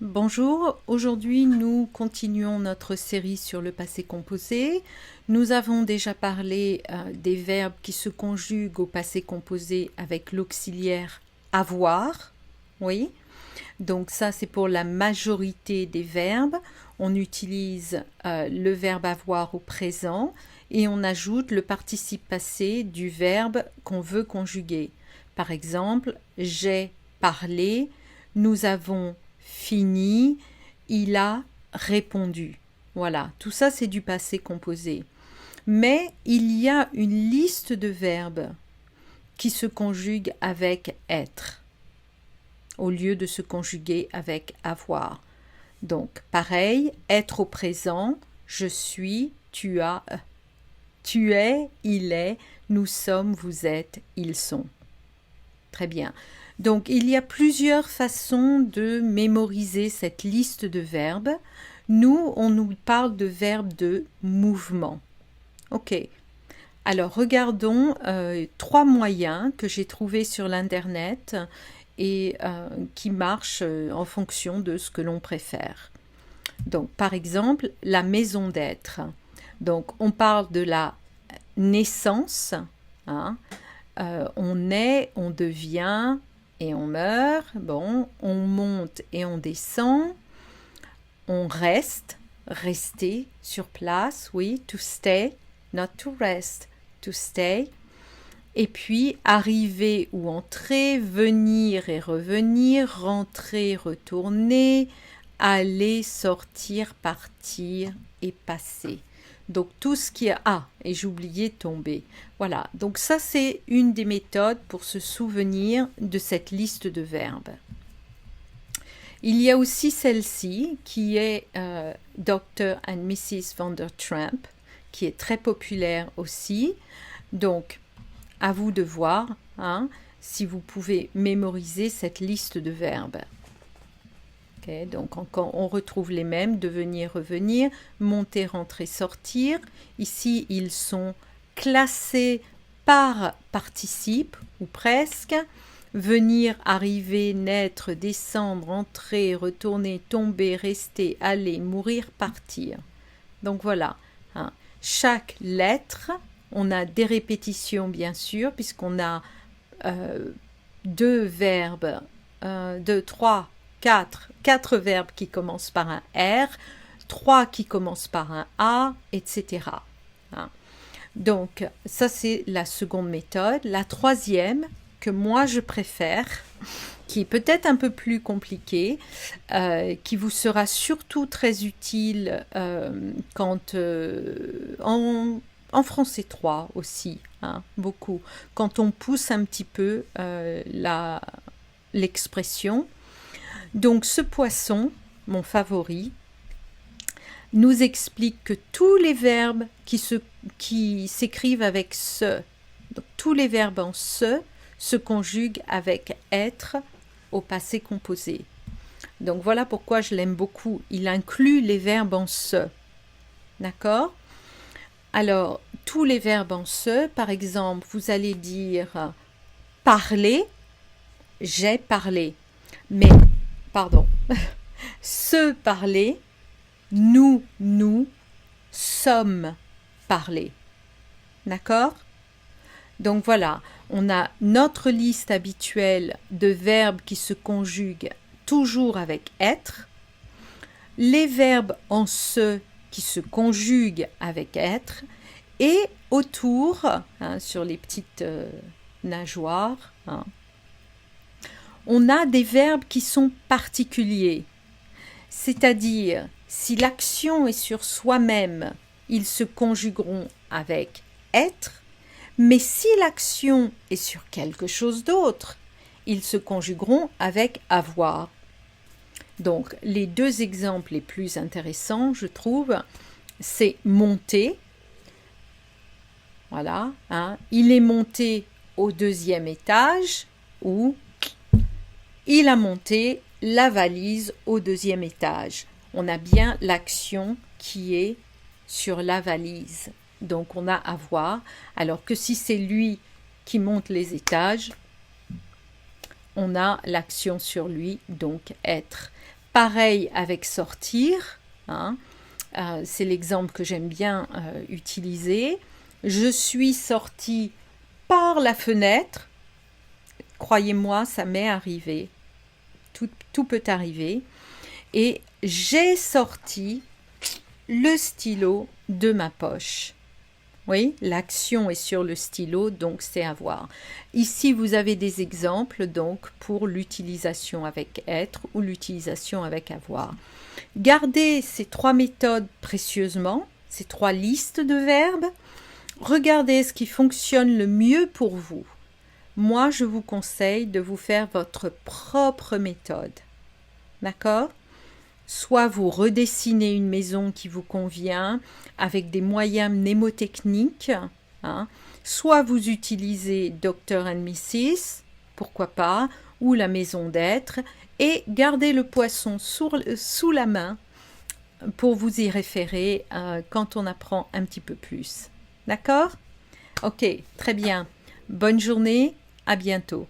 Bonjour, aujourd'hui nous continuons notre série sur le passé composé. Nous avons déjà parlé des verbes qui se conjuguent au passé composé avec l'auxiliaire avoir. Oui, donc ça c'est pour la majorité des verbes. On utilise le verbe avoir au présent et on ajoute le participe passé du verbe qu'on veut conjuguer. Par exemple, j'ai parlé, nous avons fini, il a répondu. Voilà, tout ça c'est du passé composé. Mais il y a une liste de verbes qui se conjuguent avec être, au lieu de se conjuguer avec avoir. Donc, pareil, être au présent, je suis, tu as, tu es, il est, nous sommes, vous êtes, ils sont. Très bien. Donc, il y a plusieurs façons de mémoriser cette liste de verbes. Nous, on nous parle de verbes de mouvement. Ok. Alors, regardons 3 moyens que j'ai trouvés sur l'Internet et qui marchent en fonction de ce que l'on préfère. Donc, par exemple, la maison d'être. Donc, on parle de la naissance. Hein. On est, on devient et on meurt. Bon, on monte et on descend. On reste, rester sur place, oui, to stay, not to rest, to stay. Et puis arriver ou entrer, venir et revenir, rentrer, retourner, aller, sortir, partir et passer. Donc tout ce qui est et j'ai oublié tomber. Voilà, donc ça c'est une des méthodes pour se souvenir de cette liste de verbes. Il y a aussi celle-ci qui est Dr. and Mrs. Van der Tramp, qui est très populaire aussi. Donc, à vous de voir si vous pouvez mémoriser cette liste de verbes. Okay, donc encore, on retrouve les mêmes, devenir, revenir, monter, rentrer, sortir. Ici, ils sont classés par participe, ou presque. Venir, arriver, naître, descendre, entrer, retourner, tomber, rester, aller, mourir, partir. Donc voilà, chaque lettre, on a des répétitions bien sûr, puisqu'on a 2 verbes, 2, 3, 4 verbes qui commencent par un R, 3 qui commencent par un A, etc. Donc, ça c'est la seconde méthode. La troisième, que moi je préfère, qui est peut-être un peu plus compliquée, qui vous sera surtout très utile quand en français 3 aussi, beaucoup, quand on pousse un petit peu l'expression. Donc ce poisson, mon favori, nous explique que tous les verbes qui s'écrivent avec se, donc tous les verbes en se conjuguent avec être au passé composé. Donc voilà pourquoi je l'aime beaucoup. Il inclut les verbes en se. D'accord ? Alors, tous les verbes en se, par exemple, vous allez dire parler, j'ai parlé. Mais, pardon, se parler, nous sommes parlé. D'accord ? Donc voilà, on a notre liste habituelle de verbes qui se conjuguent toujours avec être, les verbes en se qui se conjuguent avec être, et autour, sur les petites nageoires, on a des verbes qui sont particuliers. C'est-à-dire, si l'action est sur soi-même, ils se conjugueront avec être, mais si l'action est sur quelque chose d'autre, ils se conjugueront avec avoir. Donc, les 2 exemples les plus intéressants, je trouve, c'est monter. Voilà, il est monté au 2e étage, ou il a monté la valise au 2e étage. On a bien l'action qui est sur la valise. Donc, on a avoir. Alors que si c'est lui qui monte les étages, on a l'action sur lui, donc être. Pareil avec sortir, hein. C'est l'exemple que j'aime bien utiliser. Je suis sortie par la fenêtre. Croyez-moi, ça m'est arrivé. Tout peut arriver. Et j'ai sorti le stylo de ma poche. Oui, l'action est sur le stylo, donc c'est à voir. Ici, vous avez des exemples donc pour l'utilisation avec être ou l'utilisation avec avoir. Gardez ces 3 méthodes précieusement, ces 3 listes de verbes. Regardez ce qui fonctionne le mieux pour vous. Moi, je vous conseille de vous faire votre propre méthode. D'accord ? Soit vous redessinez une maison qui vous convient avec des moyens mnémotechniques, hein, soit vous utilisez Dr. and Mrs., pourquoi pas, ou la maison d'être, et gardez le poisson sous la main pour vous y référer quand on apprend un petit peu plus. D'accord ? Ok, très bien. Bonne journée, à bientôt.